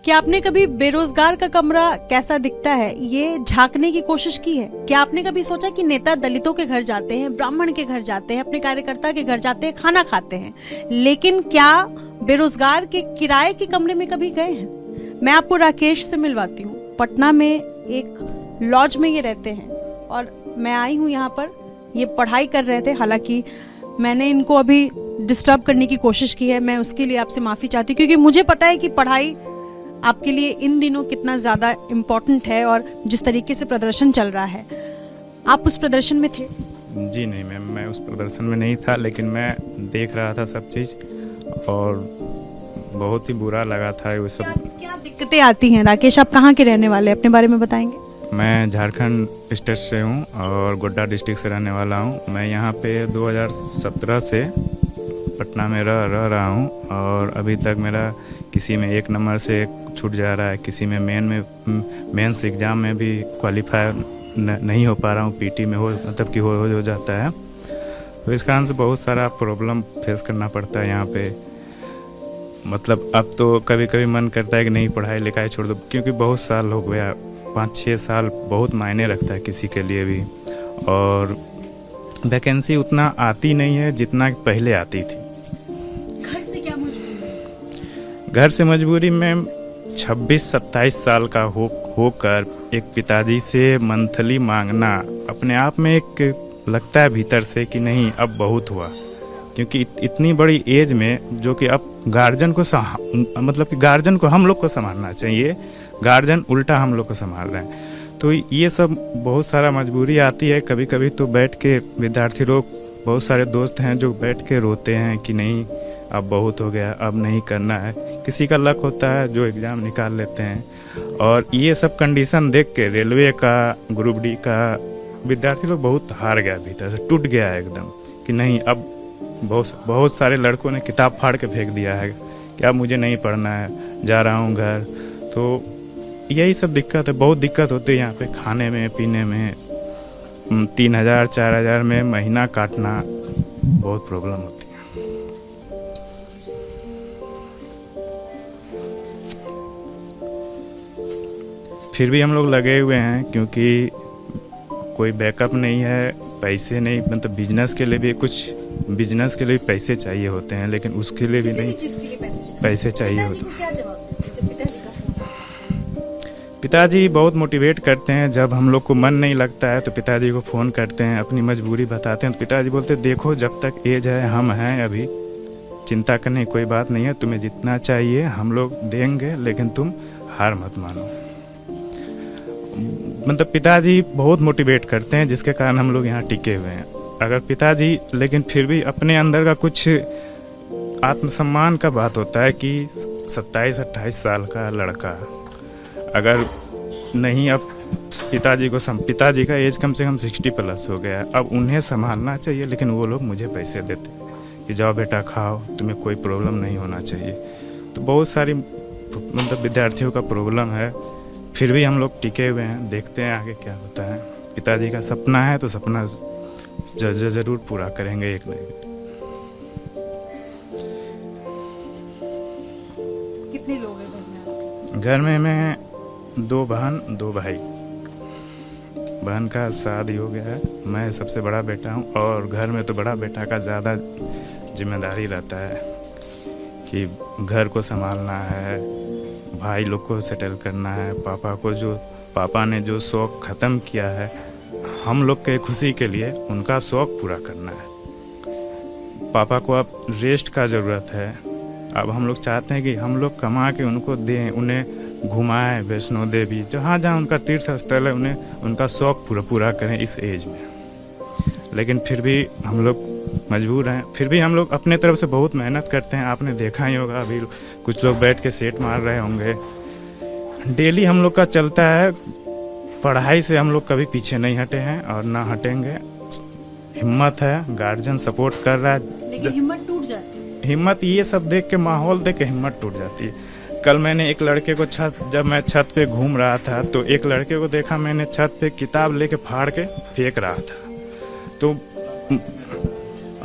क्या आपने कभी बेरोजगार का कमरा कैसा दिखता है ये झांकने की कोशिश की है? क्या आपने कभी सोचा कि नेता दलितों के घर जाते हैं, ब्राह्मण के घर जाते हैं, अपने कार्यकर्ता के घर जाते हैं, खाना खाते हैं, लेकिन क्या बेरोजगार के किराए के कमरे में कभी गए हैं? मैं आपको राकेश से मिलवाती हूँ। पटना में एक लॉज में ये रहते हैं और मैं आई हूँ यहाँ पर। ये पढ़ाई कर रहे थे, हालांकि मैंने इनको अभी डिस्टर्ब करने की कोशिश की है। मैं उसके लिए आपसे माफ़ी चाहती हूँ, क्योंकि मुझे पता है कि पढ़ाई आपके लिए इन दिनों कितना ज़्यादा इम्पोर्टेंट है और जिस तरीके से प्रदर्शन चल रहा है। आप उस प्रदर्शन में थे? जी नहीं मैम, मैं उस प्रदर्शन में नहीं था, लेकिन मैं देख रहा था सब चीज़ और बहुत ही बुरा लगा था वो सब। क्या दिक्कतें आती हैं? राकेश, आप कहाँ के रहने वाले हैं, अपने बारे में बताएंगे? मैं झारखंड स्टेट से हूँ और गोड्डा डिस्ट्रिक्ट से रहने वाला हूँ। मैं यहाँ पे 2017 से पटना में रह रहा हूँ और अभी तक मेरा किसी में 1 नंबर से छूट जा रहा है, किसी में मेंस एग्ज़ाम में भी क्वालिफाई नहीं हो पा रहा हूँ, पीटी में मतलब कि हो जाता है। तो इस कारण से बहुत सारा प्रॉब्लम फेस करना पड़ता है यहाँ पे। मतलब अब तो कभी कभी मन करता है कि नहीं, पढ़ाई लिखाई छोड़ दो, क्योंकि बहुत साल हो गया, 5-6 साल बहुत मायने रखता है किसी के लिए भी। और वैकेंसी उतना आती नहीं है जितना पहले आती थी। घर से क्या मजबूरी? घर से मजबूरी में 26-27 साल का होकर एक पिताजी से मंथली मांगना अपने आप में एक लगता है भीतर से कि नहीं, अब बहुत हुआ। क्योंकि इतनी बड़ी एज में जो कि अब गार्जियन को मतलब कि गार्जियन को हम लोग को संभालना चाहिए, गार्जियन उल्टा हम लोग को संभाल रहे हैं। तो ये सब बहुत सारा मजबूरी आती है। कभी कभी तो बैठ के विद्यार्थी लोग, बहुत सारे दोस्त हैं जो बैठ के रोते हैं कि नहीं, अब बहुत हो गया, अब नहीं करना है। किसी का लक होता है जो एग्ज़ाम निकाल लेते हैं। और ये सब कंडीशन देख के रेलवे का, ग्रुप डी का विद्यार्थी लोग बहुत हार गया, भीतर से टूट गया है एकदम कि नहीं, अब बहुत सारे लड़कों ने किताब फाड़ के फेंक दिया है कि अब मुझे नहीं पढ़ना है, जा रहा हूँ घर। तो यही सब दिक्कत है, बहुत दिक्कत होती है यहाँ पे, खाने में, पीने में। 3000-4000 में महीना काटना बहुत प्रॉब्लम होती है। फिर भी हम लोग लगे हुए हैं, क्योंकि कोई बैकअप नहीं है, पैसे नहीं, मतलब बिजनेस के लिए भी बिजनेस के लिए पैसे चाहिए होते हैं, लेकिन उसके लिए भी नहीं पैसे चाहिए होते हैं। पिताजी बहुत मोटिवेट करते हैं। जब हम लोग को मन नहीं लगता है तो पिताजी को फ़ोन करते हैं, अपनी मजबूरी बताते हैं, तो पिताजी बोलते हैं देखो, जब तक एज है, हम हैं अभी, चिंता करने की कोई बात नहीं है, तुम्हें जितना चाहिए हम लोग देंगे, लेकिन तुम हार मत मानो। मतलब पिताजी बहुत मोटिवेट करते हैं, जिसके कारण हम लोग यहाँ टिके हुए हैं। अगर पिताजी, लेकिन फिर भी अपने अंदर का कुछ आत्मसम्मान का बात होता है कि 27-28 साल का लड़का अगर नहीं, अब पिताजी का एज कम से कम 60+ हो गया है, अब उन्हें संभालना चाहिए, लेकिन वो लोग मुझे पैसे देते हैं कि जाओ बेटा खाओ, तुम्हें कोई प्रॉब्लम नहीं होना चाहिए। तो बहुत सारी मतलब विद्यार्थियों का प्रॉब्लम है, फिर भी हम लोग टिके हुए हैं, देखते हैं आगे क्या होता है। पिताजी का सपना है तो सपना जरूर पूरा करेंगे एक न एक। कितने लोग हैं घर में? मैं 2 बहन 2 भाई। बहन का शादी हो गया है, मैं सबसे बड़ा बेटा हूँ। और घर में तो बड़ा बेटा का ज़्यादा जिम्मेदारी रहता है कि घर को संभालना है, भाई लोग को सेटल करना है, पापा ने जो शौक़ ख़त्म किया है हम लोग के खुशी के लिए, उनका शौक़ पूरा करना है। पापा को अब रेस्ट का ज़रूरत है। अब हम लोग चाहते हैं कि हम लोग कमा के उनको दें, उन्हें घुमाएं, वैष्णो देवी, जहाँ जहाँ उनका तीर्थ स्थल है, उन्हें उनका शौक़ पूरा करें इस एज में। लेकिन फिर भी हम लोग मजबूर हैं। फिर भी हम लोग अपने तरफ से बहुत मेहनत करते हैं। आपने देखा ही होगा, अभी कुछ लोग बैठ के सेट मार रहे होंगे। डेली हम लोग का चलता है। पढ़ाई से हम लोग कभी पीछे नहीं हटे हैं और ना हटेंगे। हिम्मत है, गार्जियन सपोर्ट कर रहा है, लेकिन हिम्मत टूट जाती है। हिम्मत ये सब देख के, माहौल देख के हिम्मत टूट जाती है। कल मैंने एक लड़के को जब मैं छत पे घूम रहा था तो एक लड़के को देखा मैंने, छत पे किताब लेके फाड़ के फेंक रहा था। तो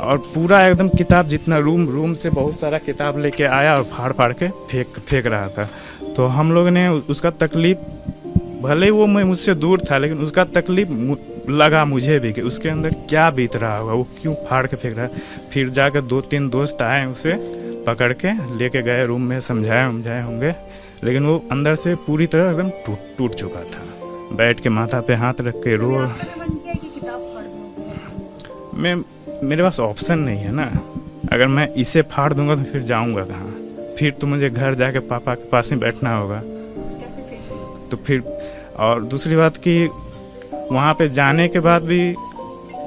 और पूरा एकदम किताब जितना रूम से बहुत सारा किताब लेके आया और फाड़ फाड़ के फेंक रहा था। तो हम लोग ने उसका तकलीफ, भले वो मैं मुझसे दूर था, लेकिन उसका तकलीफ लगा मुझे भी कि उसके अंदर क्या बीत रहा होगा, वो क्यों फाड़ के फेंक रहा है। फिर जाकर 2-3 दोस्त आए, उसे पकड़ के लेके गए रूम में, समझाए होंगे, लेकिन वो अंदर से पूरी तरह एकदम टूट चुका था। बैठ के माथा पे हाथ रख के रो। मेरे पास ऑप्शन नहीं है ना, अगर मैं इसे फाड़ दूंगा तो फिर जाऊंगा कहाँ, फिर तो मुझे घर जाके पापा के पास ही बैठना होगा। तो फिर और दूसरी बात कि वहाँ पे जाने के बाद भी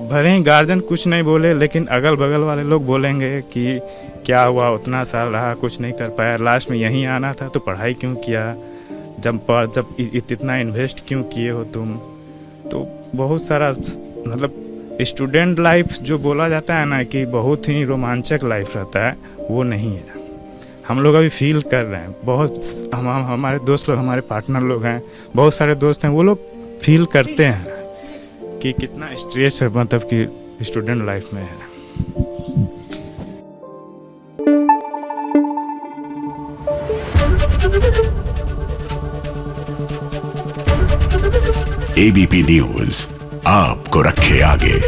भले ही गार्जियन कुछ नहीं बोले, लेकिन अगल बगल वाले लोग बोलेंगे कि क्या हुआ, उतना साल रहा कुछ नहीं कर पाया, लास्ट में यहीं आना था तो पढ़ाई क्यों किया, जब इतना इन्वेस्ट क्यों किए हो तुम। तो बहुत सारा मतलब स्टूडेंट लाइफ जो बोला जाता है ना कि बहुत ही रोमांचक लाइफ रहता है, वो नहीं है। हम लोग अभी फील कर रहे हैं, बहुत हमारे दोस्त लोग, हमारे पार्टनर लोग हैं, बहुत सारे दोस्त हैं, वो लोग फील करते हैं कि कितना स्ट्रेस है, मतलब कि स्टूडेंट लाइफ में है। एबीपी न्यूज आपको रखे आगे।